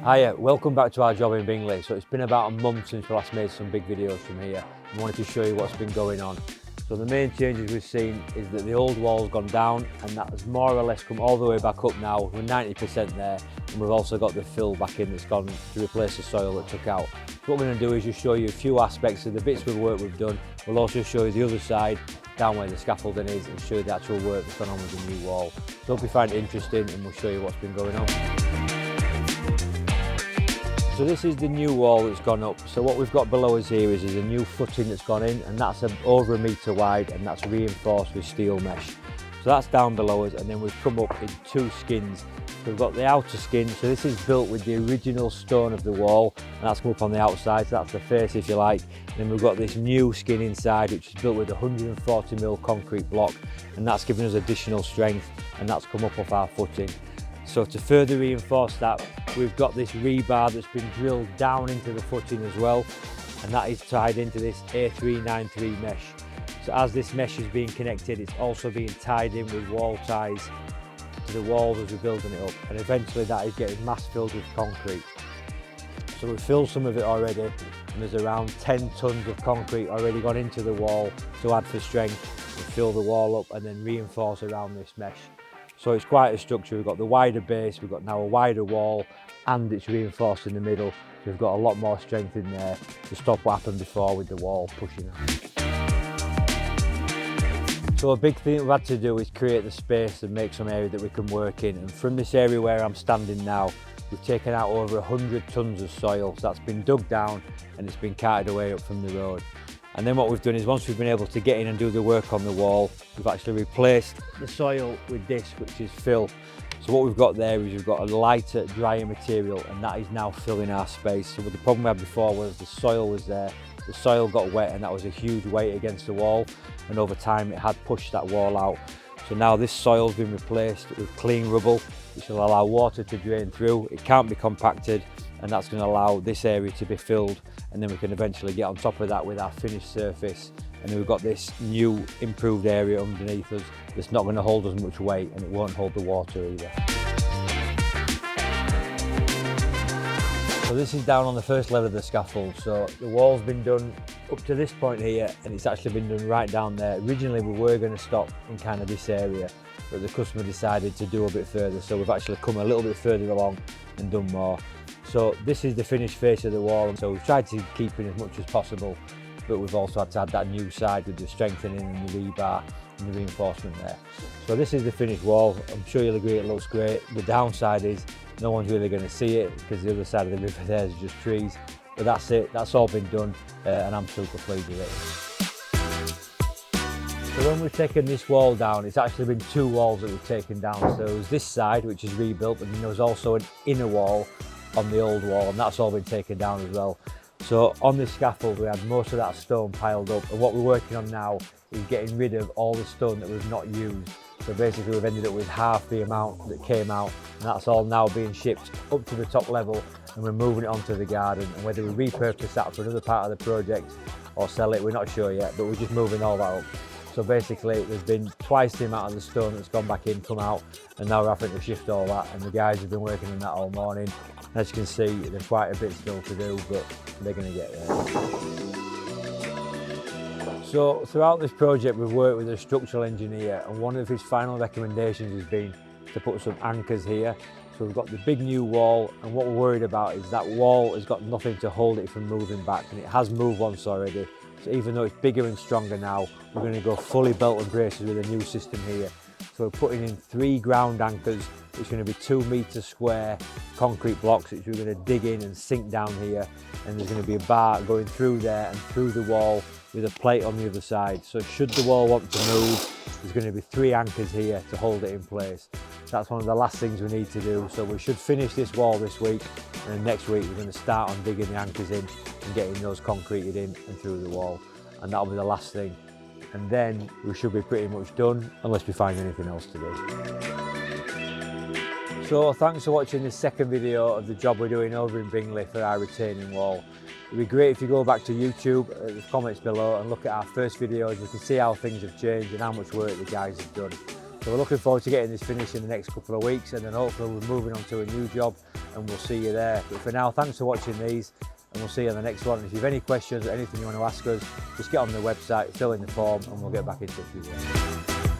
Hiya, welcome back to our job in Bingley. So it's been about a month since we last made some big videos from here. I wanted to show you what's been going on. So the main changes we've seen is that the old wall's gone down and that has more or less come all the way back up now. We're 90% there, and we've also got the fill back in that's gone to replace the soil that took out. So what we're going to do is just show you a few aspects of the bits of work we've done. We'll also show you the other side, down where the scaffolding is, and show you the actual work that's gone on with the new wall. So hope you find it interesting, and we'll show you what's been going on. So this is the new wall that's gone up. So what we've got below us here is a new footing that's gone in, and that's over a metre wide, and that's reinforced with steel mesh. So that's down below us, and then we've come up in two skins. So we've got the outer skin, so this is built with the original stone of the wall, and that's come up on the outside, so that's the face if you like. And then we've got this new skin inside, which is built with 140mm concrete block, and that's given us additional strength, and that's come up off our footing. So to further reinforce that, we've got this rebar that's been drilled down into the footing as well, and that is tied into this A393 mesh. So as this mesh is being connected, it's also being tied in with wall ties to the walls as we're building it up, and eventually that is getting mass filled with concrete. So we've filled some of it already, and there's around 10 tonnes of concrete already gone into the wall to add for strength and fill the wall up and then reinforce around this mesh. So it's quite a structure. We've got the wider base, we've got now a wider wall, and it's reinforced in the middle. So we've got a lot more strength in there to stop what happened before with the wall pushing out. So a big thing we've had to do is create the space and make some area that we can work in. And from this area where I'm standing now, we've taken out over 100 tonnes of soil. So that's been dug down and it's been carted away up from the road. And then what we've done is, once we've been able to get in and do the work on the wall, we've actually replaced the soil with this, which is fill. So what we've got there is we've got a lighter, drier material, and that is now filling our space. So the problem we had before was the soil was there, the soil got wet, and that was a huge weight against the wall, and over time it had pushed that wall out. So now this soil's been replaced with clean rubble, which will allow water to drain through. It can't be compacted, and that's going to allow this area to be filled, and then we can eventually get on top of that with our finished surface. And then we've got this new improved area underneath us that's not going to hold as much weight, and it won't hold the water either. So this is down on the first level of the scaffold. So the wall's been done up to this point here, and it's actually been done right down there. Originally we were going to stop in kind of this area, but the customer decided to do a bit further, so we've actually come a little bit further along and done more. So this is the finished face of the wall, and so we've tried to keep in as much as possible, but we've also had to add that new side with the strengthening and the rebar and the reinforcement there. So this is the finished wall. I'm sure you'll agree it looks great. The downside is no one's really going to see it because the other side of the river there is just trees. But that's it, that's all been done, and I'm super pleased with it. So when we've taken this wall down, it's actually been two walls that we've taken down. So there's this side, which is rebuilt, and then there was also an inner wall on the old wall, and that's all been taken down as well. So on this scaffold we had most of that stone piled up, and what we're working on now is getting rid of all the stone that we've not used. So basically we've ended up with half the amount that came out, and that's all now being shipped up to the top level, and we're moving it onto the garden. And whether we repurpose that for another part of the project or sell it, we're not sure yet, but we're just moving all that up. So basically there's been twice the amount of the stone that's gone back in come out, and now we're having to shift all that, and the guys have been working on that all morning. As you can see, there's quite a bit still to do, but they're going to get there. So throughout this project we've worked with a structural engineer, and one of his final recommendations has been to put some anchors here. So we've got the big new wall, and what we're worried about is that wall has got nothing to hold it from moving back, and it has moved once already. So even though it's bigger and stronger now, we're going to go fully belt and braces with a new system here. So we're putting in 3 ground anchors, which are going to be 2 metre square concrete blocks, which we're going to dig in and sink down here, and there's going to be a bar going through there and through the wall with a plate on the other side. So should the wall want to move, there's going to be 3 anchors here to hold it in place. That's one of the last things we need to do. So we should finish this wall this week, and then next week we're going to start on digging the anchors in and getting those concreted in and through the wall, and that'll be the last thing. And then we should be pretty much done, unless we find anything else to do. So thanks for watching this second video of the job we're doing over in Bingley for our retaining wall. It'd be great if you go back to YouTube, the comments below, and look at our first videos. You can see how things have changed and how much work the guys have done. So we're looking forward to getting this finished in the next couple of weeks, and then hopefully we're moving on to a new job and we'll see you there. But for now, thanks for watching these, and we'll see you on the next one. If you have any questions or anything you want to ask us, just get on the website, fill in the form, and we'll get back in touch with you.